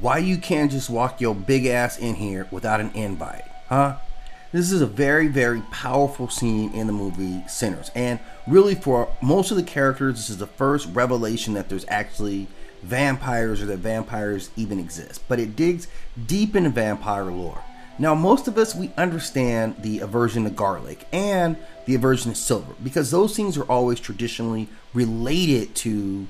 Why you can't just walk your big ass in here without an invite, huh? This is a very, very powerful scene in the movie Sinners. And really, for most of the characters, this is the first revelation that there's actually vampires or that vampires even exist. But it digs deep into vampire lore. Now, most of us, we understand the aversion to garlic and the aversion to silver because those things are always traditionally related to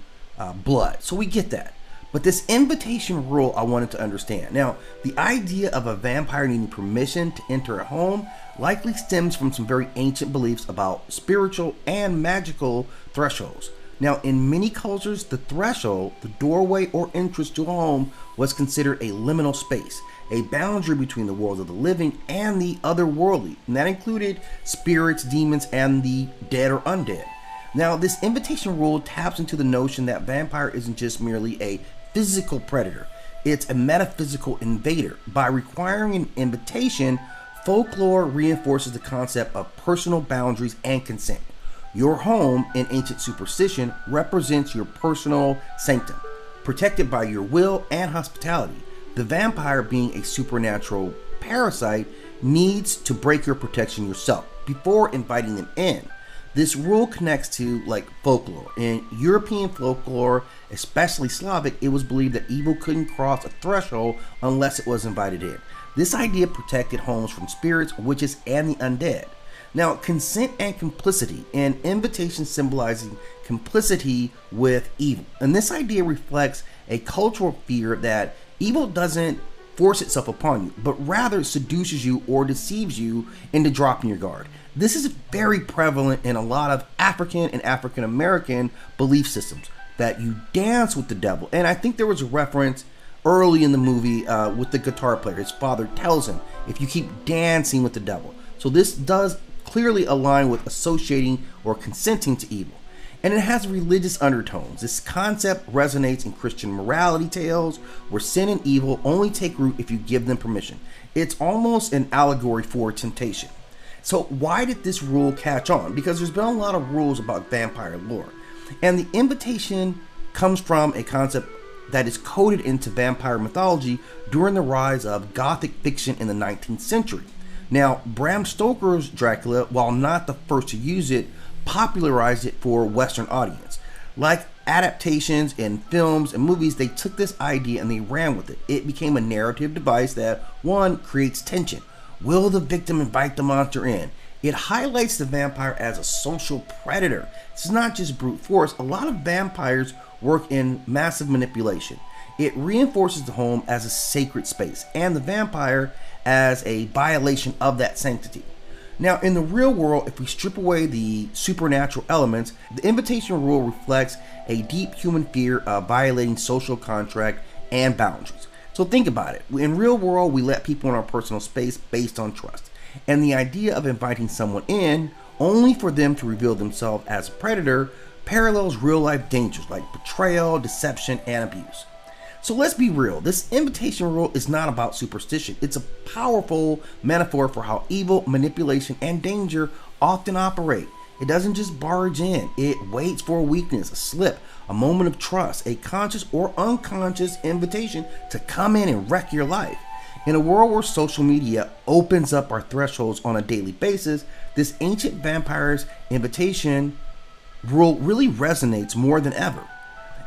blood. So we get that. But this invitation rule I wanted to understand. Now, the idea of a vampire needing permission to enter a home likely stems from some very ancient beliefs about spiritual and magical thresholds. Now, in many cultures, the threshold, the doorway or entrance to a home, was considered a liminal space, a boundary between the world of the living and the otherworldly, and that included spirits, demons, and the dead or undead. Now, this invitation rule taps into the notion that vampire isn't just merely a physical predator, it's a metaphysical invader. By requiring an invitation, folklore reinforces the concept of personal boundaries and consent. Your home, in ancient superstition, represents your personal sanctum, protected by your will and hospitality. The vampire, being a supernatural parasite, needs to break your protection yourself before inviting them in. This rule connects to folklore. In European folklore, especially Slavic, it was believed that evil couldn't cross a threshold unless it was invited in. This idea protected homes from spirits, witches, and the undead. Now, consent and complicity, an invitation symbolizing complicity with evil. And this idea reflects a cultural fear that evil doesn't force itself upon you, but rather seduces you or deceives you into dropping your guard. This is very prevalent in a lot of African and African American belief systems, that you dance with the devil. And I think there was a reference early in the movie with the guitar player. His father tells him, if you keep dancing with the devil. So this does clearly align with associating or consenting to evil. And it has religious undertones. This concept resonates in Christian morality tales where sin and evil only take root if you give them permission. It's almost an allegory for temptation. So why did this rule catch on? Because there's been a lot of rules about vampire lore. And the invitation comes from a concept that is coded into vampire mythology during the rise of Gothic fiction in the 19th century. Now, Bram Stoker's Dracula, while not the first to use it, popularized it for Western audience. Like adaptations in films and movies, they took this idea and they ran with it. It became a narrative device that, one, creates tension. Will the victim invite the monster in? It highlights the vampire as a social predator. It's not just brute force. A lot of vampires work in massive manipulation. It reinforces the home as a sacred space and the vampire as a violation of that sanctity. Now, in the real world, if we strip away the supernatural elements, the invitation rule reflects a deep human fear of violating social contract and boundaries. So think about it. In real world, we let people in our personal space based on trust. And the idea of inviting someone in only for them to reveal themselves as a predator parallels real life dangers like betrayal, deception, and abuse. So let's be real. This invitation rule is not about superstition. It's a powerful metaphor for how evil, manipulation, and danger often operate. It doesn't just barge in. It waits for a weakness, a slip, a moment of trust, a conscious or unconscious invitation to come in and wreck your life. In a world where social media opens up our thresholds on a daily basis, this ancient vampire's invitation rule really resonates more than ever.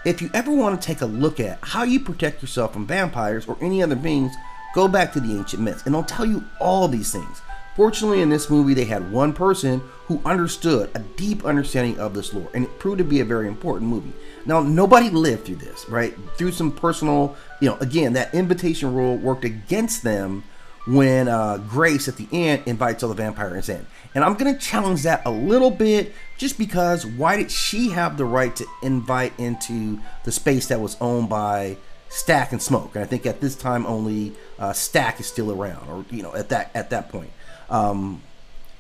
If you ever want to take a look at how you protect yourself from vampires or any other beings, go back to the ancient myths and they'll tell you all these things. Fortunately, in this movie, they had one person who understood a deep understanding of this lore, and it proved to be a very important movie. Now, nobody lived through this, right? Through some personal, again, that invitation rule worked against them when Grace at the end invites all the vampires in. And I'm going to challenge that a little bit just because why did she have the right to invite into the space that was owned by Stack and Smoke? And I think at this time only Stack is still around, or at that point.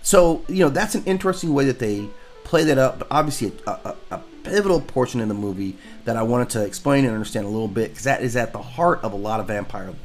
So that's an interesting way that they play that up. But obviously a pivotal portion in the movie that I wanted to explain and understand a little bit, because that is at the heart of a lot of vampire lore.